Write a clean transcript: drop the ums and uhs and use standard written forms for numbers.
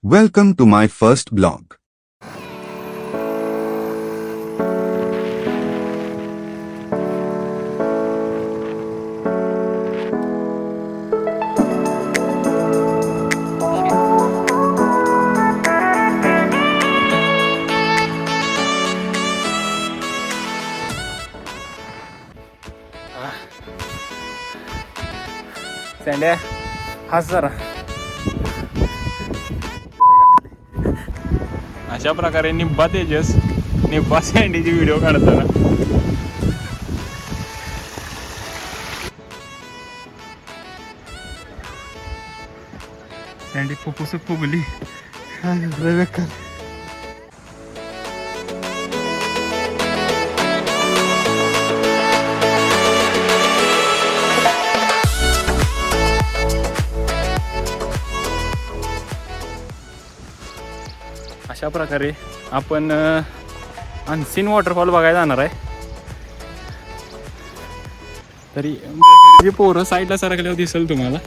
Welcome to my first blog. सँड्या हाच जरा. अशा प्रकारे निब्बा तेजस निब्बा सँडीची व्हिडिओ काढताना सँडी फुफ्फुस फुगली. अशा प्रकारे आपण अनसीन वॉटरफॉल बघायला जाणार आहे. तरी पोरं साईडला सरकल्यावर दिसेल तुम्हाला.